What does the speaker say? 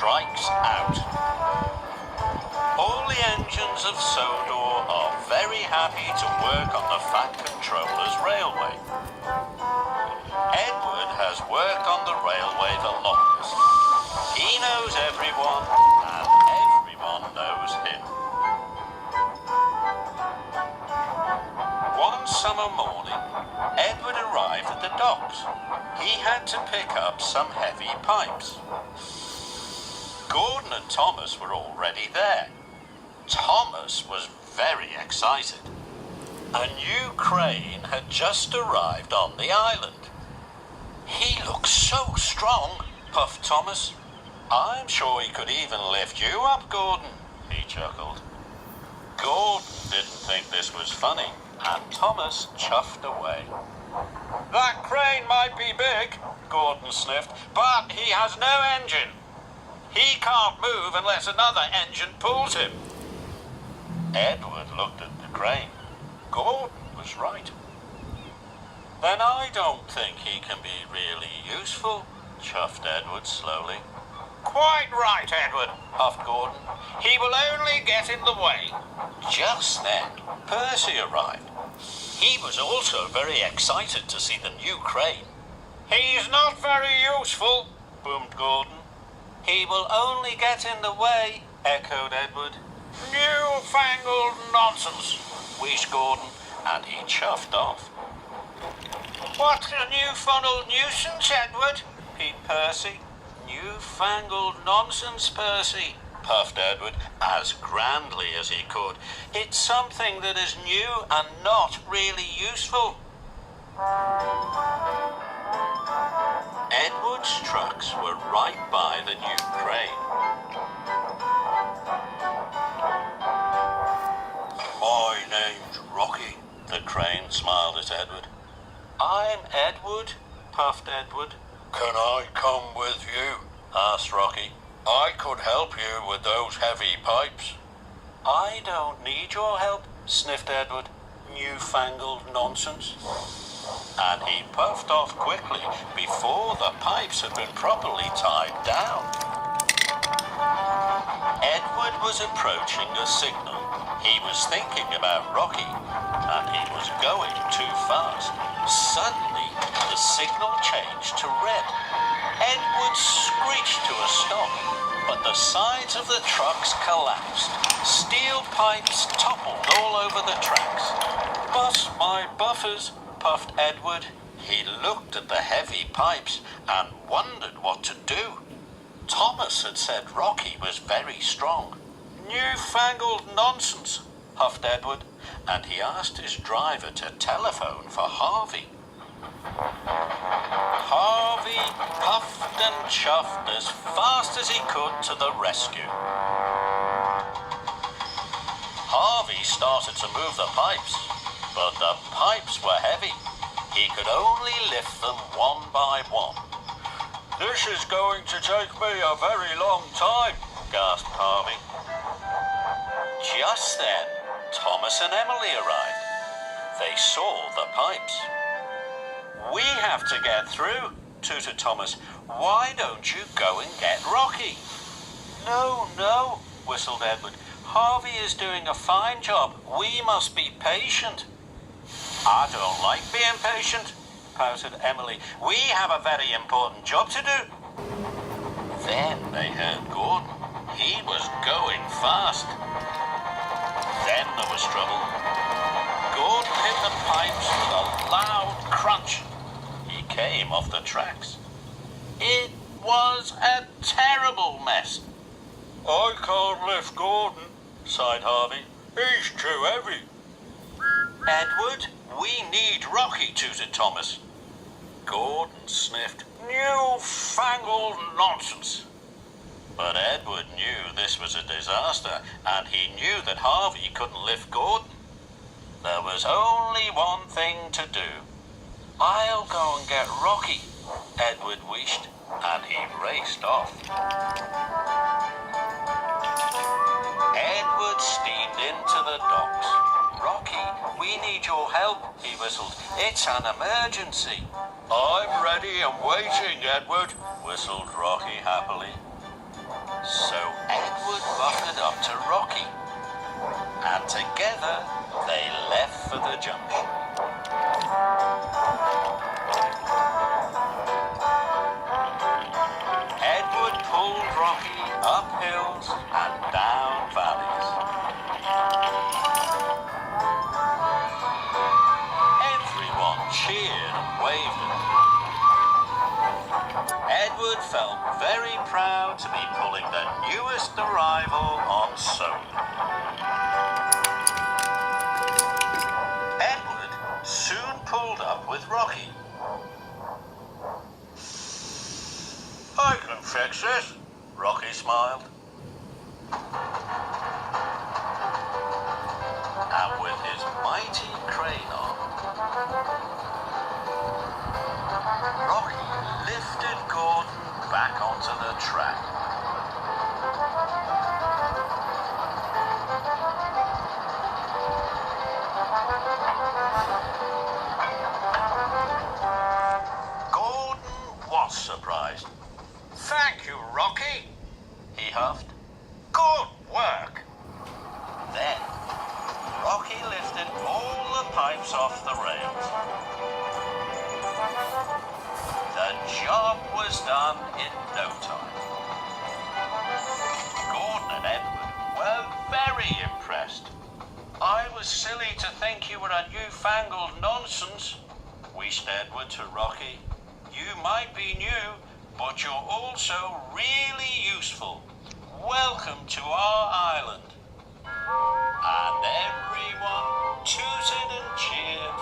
strikes out. All the engines of Sodor are very happy to work on the Fat Controller's railway. Edward has worked on the railway the longest. He knows everyone, and everyone knows him. One summer morning, Edward arrived at the docks. He had to pick up some heavy pipes. Gordon and Thomas were already there. Thomas was very excited. A new crane had just arrived on the island. "He looks so strong," puffed Thomas. "I'm sure he could even lift you up, Gordon," he chuckled. Gordon didn't think this was funny, and Thomas chuffed away. "That crane might be big," Gordon sniffed, "but he has no engine. He can't move unless another engine pulls him." Edward looked at the crane. Gordon was right. "Then I don't think he can be really useful," chuffed Edward slowly. "Quite right, Edward," puffed Gordon. "He will only get in the way." Just then, Percy arrived. He was also very excited to see the new crane. "He's not very useful," boomed Gordon. "He will only get in the way," echoed Edward. "Newfangled nonsense," wheezed Gordon, and he chuffed off. "What a newfangled nuisance, Edward," peeped Percy. "Newfangled nonsense, Percy," puffed Edward, as grandly as he could. "It's something that is new and not really useful." Edward's trucks were right by the new crane. "My name's Rocky," the crane smiled at Edward. "I'm Edward," puffed Edward. "Can I come with you?" asked Rocky. "I could help you with those heavy pipes." "I don't need your help," sniffed Edward. "Newfangled nonsense." And he puffed off quickly before the pipes had been properly tied down. Edward was approaching a signal. He was thinking about Rocky, and he was going too fast. Suddenly, the signal changed to red. Edward screeched to a stop, but the sides of the trucks collapsed. Steel pipes toppled all over the tracks. "Bust my buffers," puffed Edward. He looked at the heavy pipes and wondered what to do. Thomas had said Rocky was very strong. "Newfangled nonsense," puffed Edward, and he asked his driver to telephone for Harvey. Harvey puffed and chuffed as fast as he could to the rescue. Harvey started to move the pipes, but the pipes were heavy. He could only lift them one by one. "This is going to take me a very long time," gasped Harvey. Just then, Thomas and Emily arrived. They saw the pipes. "We have to get through," tooted Thomas. "Why don't you go and get Rocky?" No, whistled Edward. "Harvey is doing a fine job. We must be patient." "I don't like being patient," pouted Emily. "We have a very important job to do." Then they heard Gordon. He was going fast. Then there was trouble. Gordon hit the pipes with a loud crunch. He came off the tracks. It was a terrible mess. "I can't lift Gordon," sighed Harvey. "He's too heavy." "Edward, we need Rocky," tooted Thomas. Gordon sniffed. "Newfangled nonsense." But Edward knew this was a disaster, and he knew that Harvey couldn't lift Gordon. There was only one thing to do. "I'll go and get Rocky," Edward wished, and he raced off. Edward steamed into the docks. "Rocky, we need your help," he whistled. "It's an emergency." "I'm ready and waiting, Edward," whistled Rocky happily. So Edward butted up to Rocky, and together they left for the junction. Edward pulled Rocky up hills and down valleys. Everyone cheered and waved at him. Edward felt very proud to be pulling the newest arrival on Soap. Edward soon pulled up with Rocky. "I can fix this," Rocky smiled. And with his mighty crane arm, Rocky lifted Gordon back onto the track. Gordon was surprised. "Thank you, Rocky," he huffed. "Good work." Then, Rocky lifted all the pipes off the rails. The job was done in no time. Gordon and Edward were very impressed. "I was silly to think you were a newfangled nonsense," wheezed Edward to Rocky. "You might be new, but you're also really useful. Welcome to our island." And everyone tooted and cheered